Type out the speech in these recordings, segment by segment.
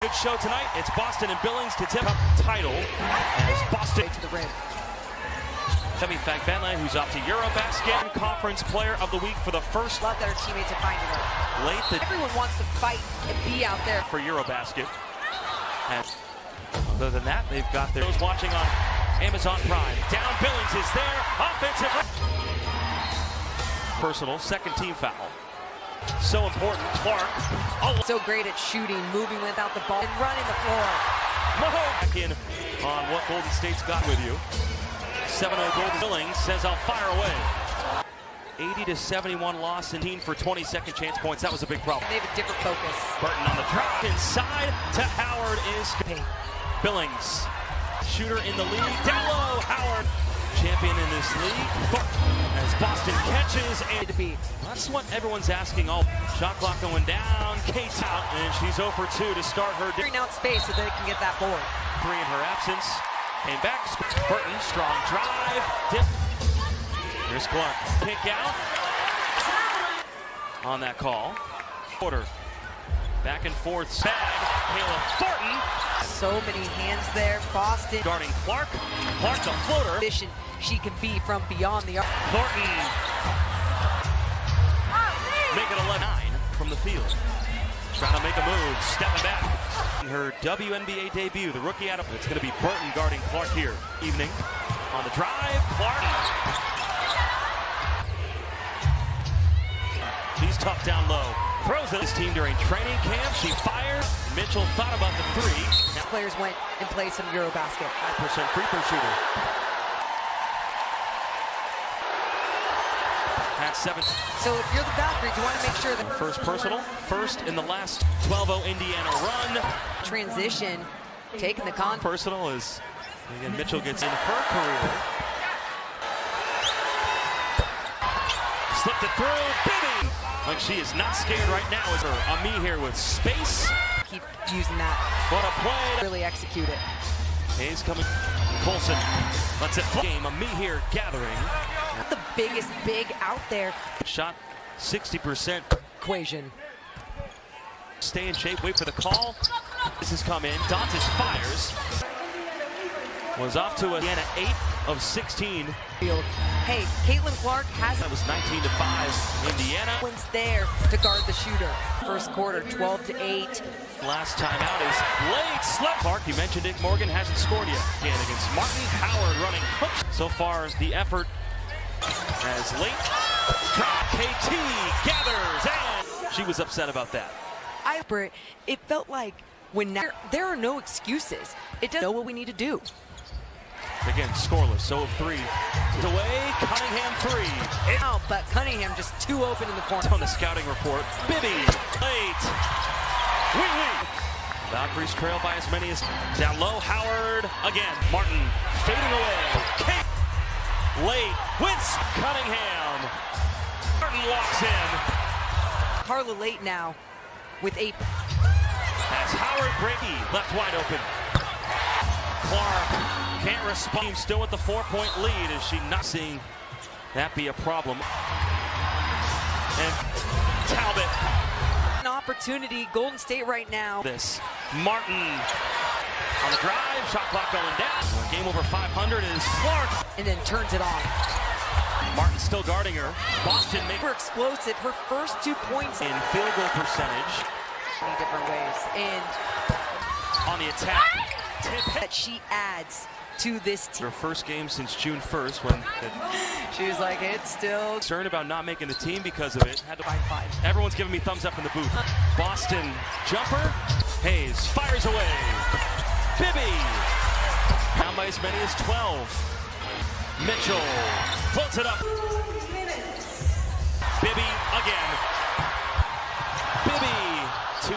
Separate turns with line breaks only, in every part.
Good show tonight. It's Boston and Billings to tip up title as Boston
to the rim.
Femi Fagbele, who's off to Eurobasket, Conference Player of the Week for the first.
Love that her teammates are finding her.
Late.
Everyone wants to fight and be out there
For Eurobasket. And other than that, they've got those watching on Amazon Prime. Down Billings is there. Offensive. Personal second team foul. So important. Clark. Oh.
So great at shooting, moving without the ball, and running the floor.
Back in on what Golden State's got with you. 7-0 Golden. Billings says I'll fire away. 80-71 loss in team for 20 second chance points. That was a big problem.
They have a different focus.
Burton on the drop inside to Howard is Billings. Shooter in the lead. Down low. Howard. Champion in this league. As Boston catches and that's what everyone's asking. All shot clock going down. Kate's out and she's 0 for 2 to start her.
Clearing out space so they can get that board.
3 in her absence. Came back. Burton, strong drive. Dip. Here's Clark. Kick out. On that call. Quarter. Back and forth. Bag. Kayla Thornton.
So many hands there. Boston.
Guarding Clark. Clark the floater.
She can be from beyond the arc.
Thornton. Make it 11-9 from the field. Trying to make a move. Stepping back. Her WNBA debut, the rookie out of it's going to be Burton guarding Clark here. Evening on the drive. Clark. She's tough down low. Throws it. This team during training camp. She fires. Mitchell thought about the three.
Now players went and played some Eurobasket.
5% free throw shooter. At 7.
So if you're the Valkyries, you want to make sure that
First personal. First in the last 12-0 Indiana run.
Transition, taking the con.
Personal is again Mitchell gets in her career. Slipped it through. Bibby. Like she is not scared right now. Is her Ami here with space.
Keep using that.
What a play.
Really execute it.
Hayes coming. Colson lets it flip. Game. Ami here gathering.
The biggest big out there.
Shot 60%.
Equation.
Stay in shape. Wait for the call. This has come in. Dantas fires. Was off to a 8 of 16.
Hey, Caitlin Clark has.
That was 19-5. Indiana
Wins there to guard the shooter. First quarter, 12-8.
Last time out is late. Slip. Clark, you mentioned it. Morgan hasn't scored yet. Again against Martin. Howard running hook. So far, the effort as late. KT gathers and she was upset about that.
It felt like when now there are no excuses. It doesn't know what we need to do.
Again, scoreless. So 3. Away. Cunningham 3.
Out, but Cunningham just too open in the corner.
On the scouting report. Bibby late. Wee. Valkyries trail by as many as down low. Howard again. Martin fading away. Kate late. Wins. Cunningham. Martin walks in.
Carla late now with 8.
As Howard Brady left wide open. Clark can't respond. Still with the 4-point lead. Is she not seeing that be a problem? And Talbot.
An opportunity. Golden State right now.
This Martin on the drive. Shot clock going down. Game over 500 is Clark.
And then turns it on.
Martin still guarding her. Boston make
Super explosive. Her first 2 points
in field goal percentage.
Many different ways. And
on the attack.
that she adds to this team.
Her first game since June 1st when
she was like, it's still
concerned about not making the team because of it. Had to
5-5.
Everyone's giving me thumbs up in the booth. Boston jumper. Hayes fires away. Bibby. Down by as many as 12. Mitchell floats it up. Bibby again. Bibby 2.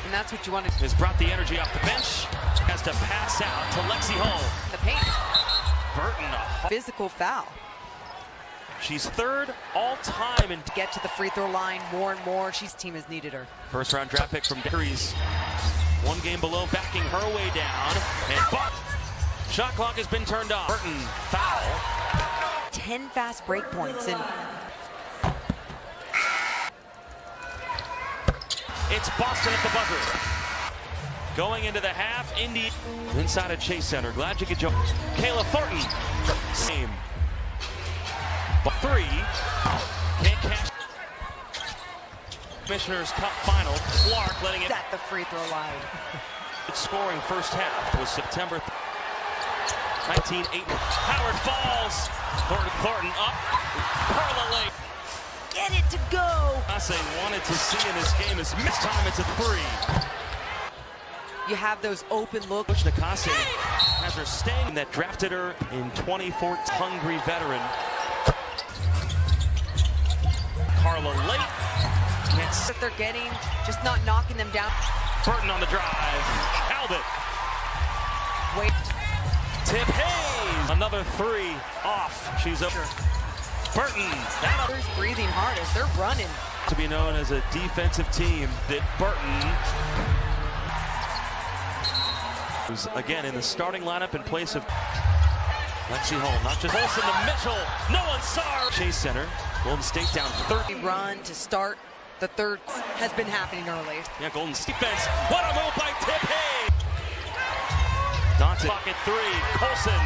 And that's what you want to do.
Has brought the energy off the bench. Has to pass out to Lexi Hull.
The paint.
Burton.
Physical foul.
She's 3rd all-time and
get to the free throw line more and more. Team has needed her.
First round draft pick from Valkyries. 1 game below, backing her way down. And shot clock has been turned off. Burton foul.
10 fast break points and
it's Boston at the buzzer. Going into the half, Indy inside of Chase Center. Glad you could join. Kayla Thornton, same. But 3, can't catch. Commissioner's Cup final. Clark letting it
at the free throw line.
Scoring first half was September 1980. Howard falls. Thornton up. Carla Lake.
Get it to go.
Nakase wanted to see in this game is this time it's a 3.
You have those open looks.
Coach Nakase has her staying that drafted her in 2014. Hungry veteran. Carla Lake.
That they're getting, just not knocking them down.
Burton on the drive. Albert.
Wait.
Tip Hayes. Another 3 off. She's over. Burton.
Others breathing hard as they're running.
To be known as a defensive team that Burton was again in the starting lineup in place of Lexi Hall. Not just Olsen to Mitchell. No one saw her. Chase Center. Golden State down 30.
Run to start. The third has been happening early.
Yeah, Golden State defense. What a move by Tip Hayes. Dante. Pocket 3. Colson.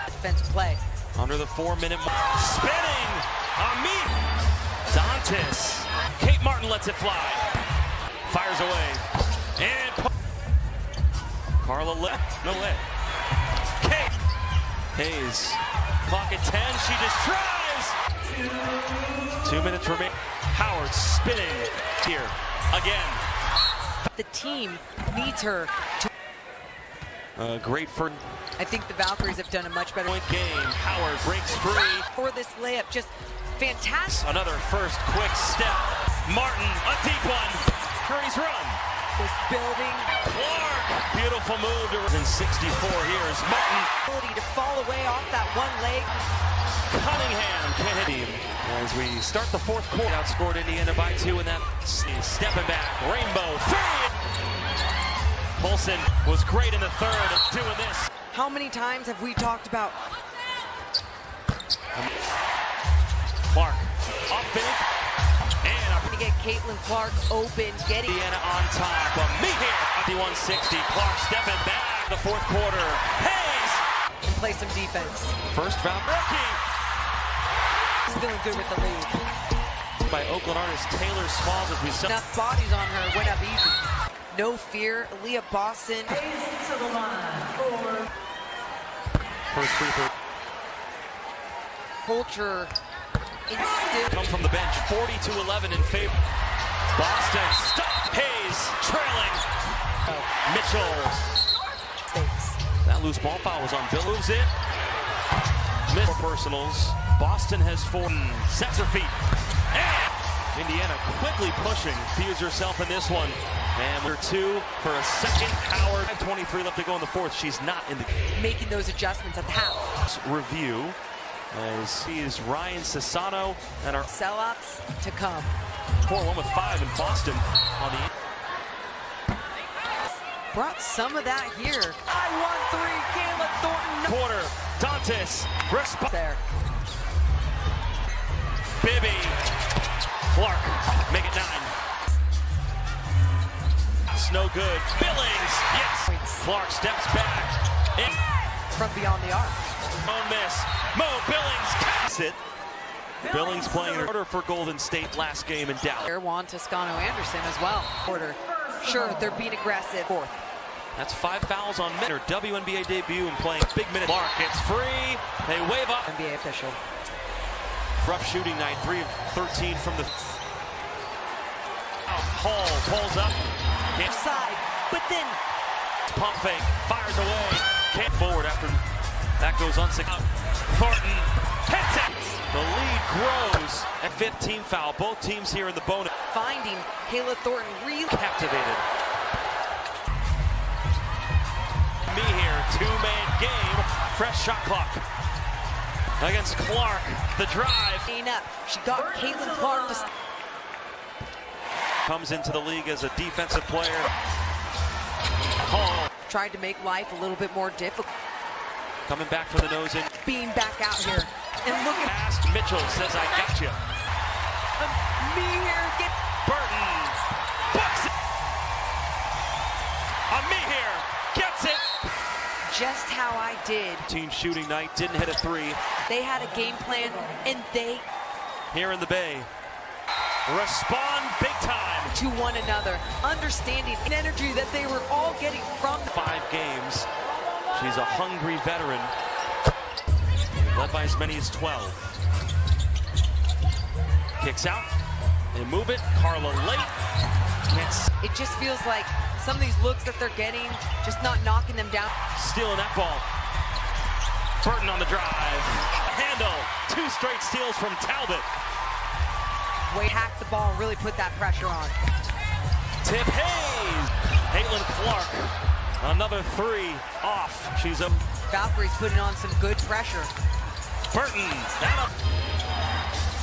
Defensive play.
Under the 4-minute mark. Spinning. Amit. Dantes. Kate Martin lets it fly. Fires away. And Carla left. No way. Kate. Hayes. Clock at 10. She just tries. 2 minutes remain. Howard spinning here again.
The team needs her to
great for.
I think the Valkyries have done a much better
Point game. Howard breaks free
for this layup. Just fantastic.
Another first quick step. Martin, a deep one. Curry's run.
This building.
Clark, beautiful move. In 64 years. Martin.
Ability to fall away off that one leg.
Cunningham can't hit him. As we start the fourth quarter, outscored Indiana by 2, and that stepping back. Rainbow 3. Colson was great in the third doing this.
How many times have we talked about
Clark up big and
to get Caitlin Clark open, getting
Indiana on top. But me here at the 160. Clark stepping back the fourth quarter. Hayes
and play some defense.
First foul rookie.
He's feeling good with the lead.
By Oakland artist Taylor Smalls as we saw.
Enough bodies on her, went up easy. No fear, Leah Boston.
To the line for
first free throw.
Culture instilled.
Come from the bench, 40-11 in favor. Boston stop. Hayes trailing. Mitchell. That loose ball foul was on Bill. Moves it. Miss personals. Boston has 4. Sets her feet. And Indiana quickly pushing. Fuse herself in this one. And we're 2 for a second. Howard. 23 left to go in the fourth. She's not in the.
Making those adjustments at the half.
Review. As he is Ryan Sassano and our
sellouts to come.
4-1 with 5 in Boston on the.
Brought some of that here. I won 3. Kayla Thornton.
Quarter. Dantes.
There.
Bibby. Clark. Make it 9. It's no good. Billings. Yes. Clark steps back. In.
From beyond the arc.
Don't miss. Mo Billings caps it. Billings playing in order for Golden State last game in Dallas.
Juan Toscano Anderson as well. Order. Sure, they're being aggressive. Fourth.
That's 5 fouls on Minner. WNBA debut and playing big minutes. Mark gets free. They wave up.
NBA official.
Rough shooting night. 3 of 13 from the. Hall pulls up.
Side, but then
pump fake. Fires away. Can't forward after that goes unsuccessful. Thornton hits it. The lead grows at 15 foul. Both teams here in the bonus.
Finding Kayla Thornton really
captivated. Me here, 2-man game. Fresh shot clock against Clark. The drive.
Up. She got Caitlin Clark to
comes into the league as a defensive player. Hall
tried to make life a little bit more difficult.
Coming back for the nose in.
Being back out here and looking
past Mitchell says I got you.
Me here get
Burton. Bucks it. me here. Gets it.
Just how I did.
Team shooting night, didn't hit a three.
They had a game plan, and they...
Here in the Bay. Respond big time.
To one another, understanding and energy that they were all getting from...
5 games. She's a hungry veteran. Led by as many as 12. Kicks out. They move it. Carla late.
It just feels like some of these looks that they're getting, just not knocking them down.
Stealing that ball. Burton on the drive. Handle. 2 straight steals from Talbot.
Way hack the ball and really put that pressure on.
Tip Hayes. Caitlin Clark. Another 3 off. She's a...
Valkyries putting on some good pressure.
Burton.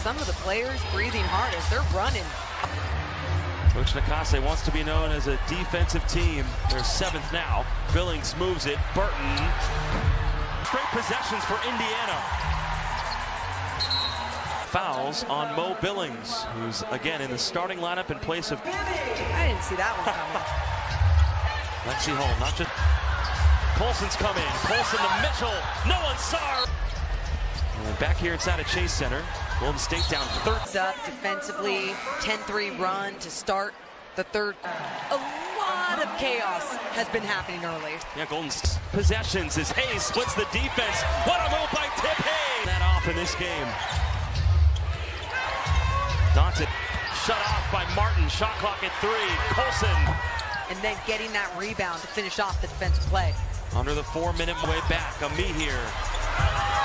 Some of the players breathing hard as they're running.
Coach Nakase wants to be known as a defensive team. They're 7th now. Billings moves it. Burton. Straight possessions for Indiana. Fouls on Mo Billings, who's again in the starting lineup in place of...
I didn't see that one coming.
Lexi Hull, not just... Colson's coming. Colson to Mitchell. No one saw her. And back here inside of Chase Center. Golden State down 3rd.
Up defensively, 10-3 run to start the third. A lot of chaos has been happening early.
Yeah, Golden's possessions as Hayes splits the defense. What a move by Tip Hayes! That off in this game. Dante shut off by Martin. Shot clock at 3. Colson.
And then getting that rebound to finish off the defensive play.
Under the 4-minute way back. Ami here.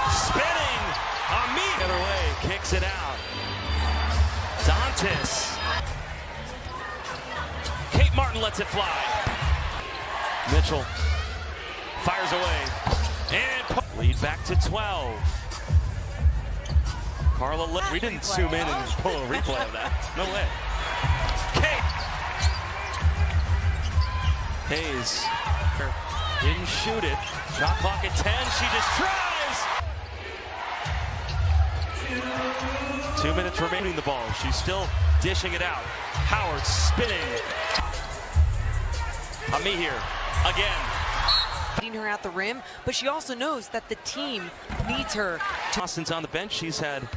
Spinning. Ami the other way. Kicks it out. Dantes. Kate Martin lets it fly. Mitchell fires away. And lead back to 12. Carla, we didn't zoom in and pull a replay of that. No way. Kate. Hayes didn't shoot it. Shot clock at 10. She just tries. 2 minutes remaining the ball. She's still dishing it out. Howard spinning. Ami here again.
Beating her at the rim, but she also knows that the team needs her.
Austin's on the bench. She's had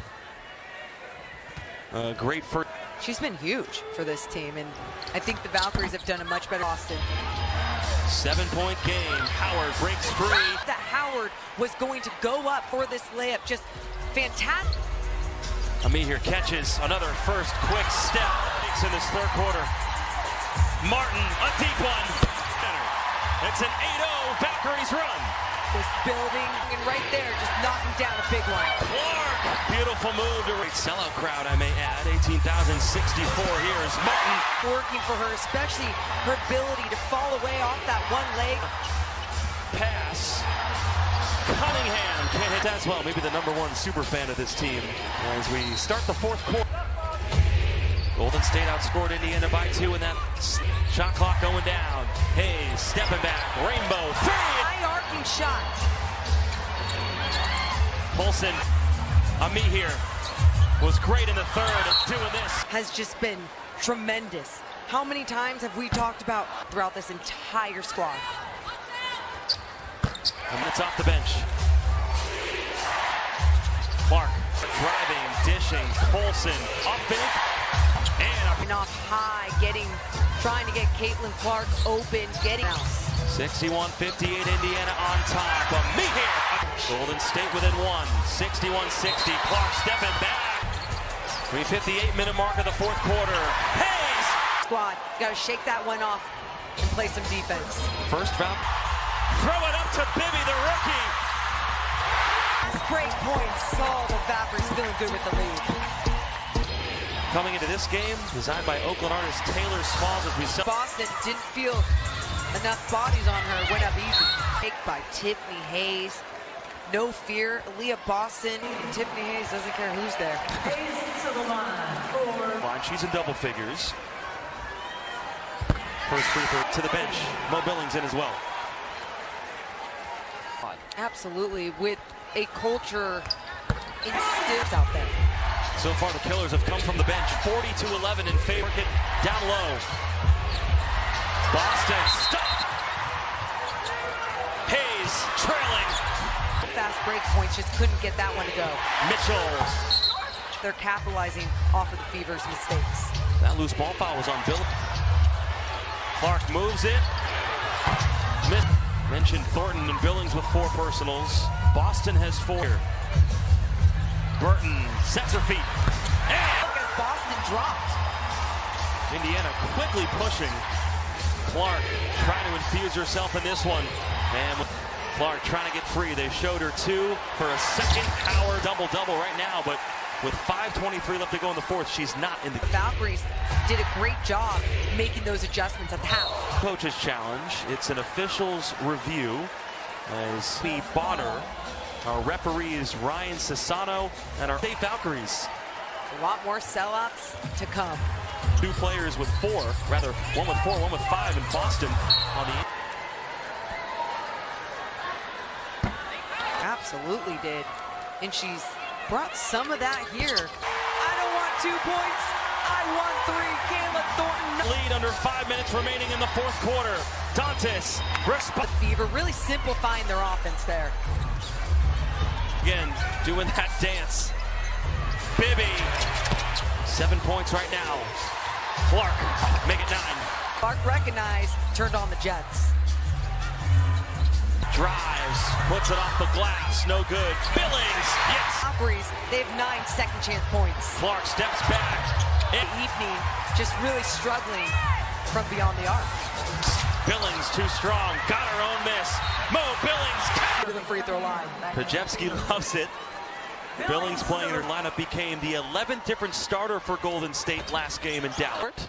a great first.
She's been huge for this team, and I think the Valkyries have done a much better. Austin.
7-point game. Howard breaks free.
That Howard was going to go up for this layup. Just fantastic.
Ami here catches another first quick step in this 3rd quarter. Martin, a deep one. It's an 8-0 Valkyries run.
This building, and right there, just knocking down a big one.
Clark, beautiful move to great sellout crowd, I may add. 18,064 here is Martin.
Working for her, especially her ability to fall away off that one leg.
Pass. Cunningham can't hit that as well. Maybe the #1 super fan of this team as we start the 4th quarter. Golden State outscored Indiana by 2 in that shot clock going down. Hayes stepping back. Rainbow 3.
High arcing shot.
Colson. Ami here was great in the 3rd and doing this.
Has just been tremendous. How many times have we talked about throughout this entire squad?
And it's off the bench. Clark driving, dishing. Colson up big. And
off high, trying to get Caitlin Clark open, getting out.
61-58 Indiana on top. Ami here. Golden State within 1. 61-60. Clark stepping back. We hit the 8-minute mark of the 4th quarter. Hayes!
Squad, got to shake that one off and play some defense.
First foul. Throw it up to Bibby, the rookie.
Great points. Saw the Valkyries feeling good with the lead.
Coming into this game, designed by Oakland artist Taylor Smalls as we saw.
Boston didn't feel enough bodies on her, went up easy. Take by Tiffany Hayes. No fear, Leah Boston. And Tiffany Hayes doesn't care who's there.
Hayes to the line.
She's in double figures. First free throw to the bench. Mo Billings in as well.
Absolutely, with a culture instilled out there.
So far, the Killers have come from the bench. 40-11 in favor. Down low. Boston stopped.
fast break points, just couldn't get that one to go.
Mitchell.
They're capitalizing off of the Fever's mistakes.
That loose ball foul was on Bill. Clark moves it. Mentioned Thornton and Billings with 4 personals. Boston has 4. Burton sets her feet. And
Look as Boston dropped.
Indiana quickly pushing. Clark trying to infuse herself in this one. And Clark trying to get free. They showed her 2 for a second power double-double right now, but with 5:23 left to go in the fourth, she's not in the...
Valkyries did a great job making those adjustments at the half.
Coach's challenge. It's an official's review. As Steve Bonner, our referee is Ryan Sassano, and our state Valkyries.
A lot more sellouts to come.
2 players with 4, rather one with 4, one with 5 in Boston on the...
Absolutely did. And she's brought some of that here. I don't want 2 points. I want 3. Kayla Thornton.
Lead under 5 minutes remaining in the fourth quarter. Dantes
The Fever really simplifying their offense there.
again doing that dance. Bibby, 7 points right now. Clark, make it 9.
Clark recognized, turned on the Jets.
Drives, puts it off the glass, no good. Billings, yes.
Valkyries, they have 9 second chance points.
Clark steps back.
Evening just really struggling from beyond the arc.
Billings too strong, got her own miss. Mo Billings
To the free throw line.
Pajewski loves it. Billings playing her lineup became the 11th different starter for Golden State last game in Dallas.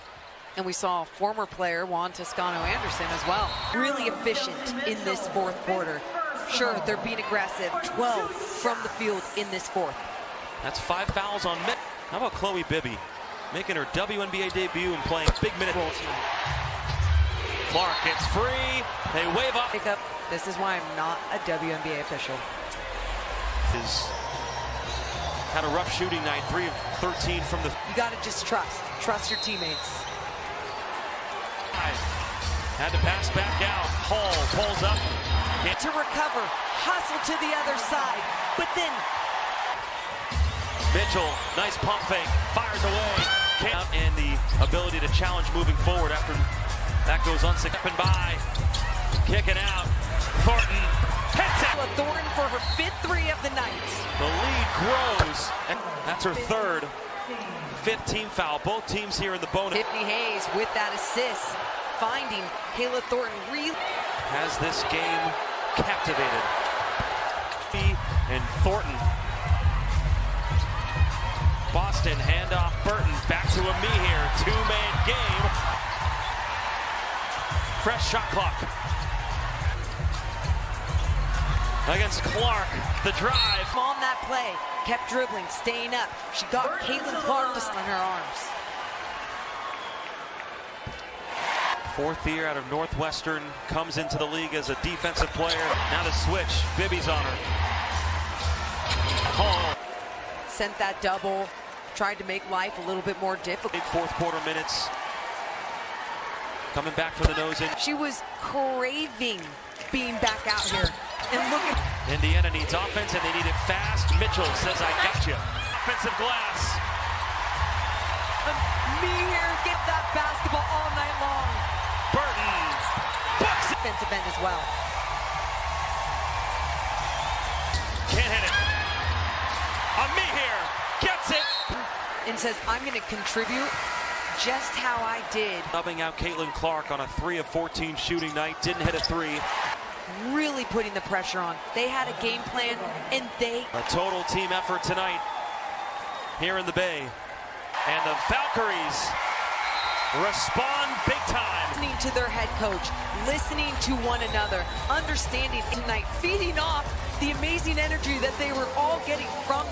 And we saw former player Juan Toscano-Anderson as well. Really efficient in this fourth quarter. Sure, they're being aggressive. 12 from the field in this fourth.
That's 5 fouls on Mitt. How about Chloe Bibby making her WNBA debut and playing big minute. Clark gets free. They wave up.
Pick up. This is why I'm not a WNBA official.
Had a rough shooting night. 3 of 13 from the...
You got to just trust your teammates.
Had to pass back out. Hall pulls up.
To recover, hustle to the other side, but then
Mitchell, nice pump fake, fires away. And the ability to challenge moving forward after that goes unsuccessful. By, kicking out. Thornton hits it.
Thornton for her 5th 3 of the night.
The lead grows. That's her 3rd. 5th team foul. Both teams here in the bonus.
Tiffany Hayes with that assist, finding Kayla Thornton really
has this game captivated. And Thornton. Boston handoff Burton back to a me here. 2-man game. Fresh shot clock. Against Clark, the drive.
on that play, kept dribbling, staying up. She got Caitlin Clark to on her arms.
4th year out of Northwestern, comes into the league as a defensive player. Now the switch, Bibby's on her. Hall.
Sent that double, tried to make life a little bit more difficult.
4th quarter minutes. Coming back for the nose in.
She was craving being back out here. And look at
Indiana needs offense and they need it fast. Mitchell says, I got you. Offensive glass.
me here, get that basketball all night long.
Burton. Bucks it.
Defensive end as well.
Can't hit it. On me here. Gets it.
And says, I'm going to contribute just how I did.
Subbing out Caitlin Clark on a 3 of 14 shooting night. Didn't hit a 3.
Really putting the pressure on. They had a game plan, and they...
A total team effort tonight here in the Bay. And the Valkyries respond big time.
Listening to their head coach, listening to one another, understanding tonight, feeding off the amazing energy that they were all getting from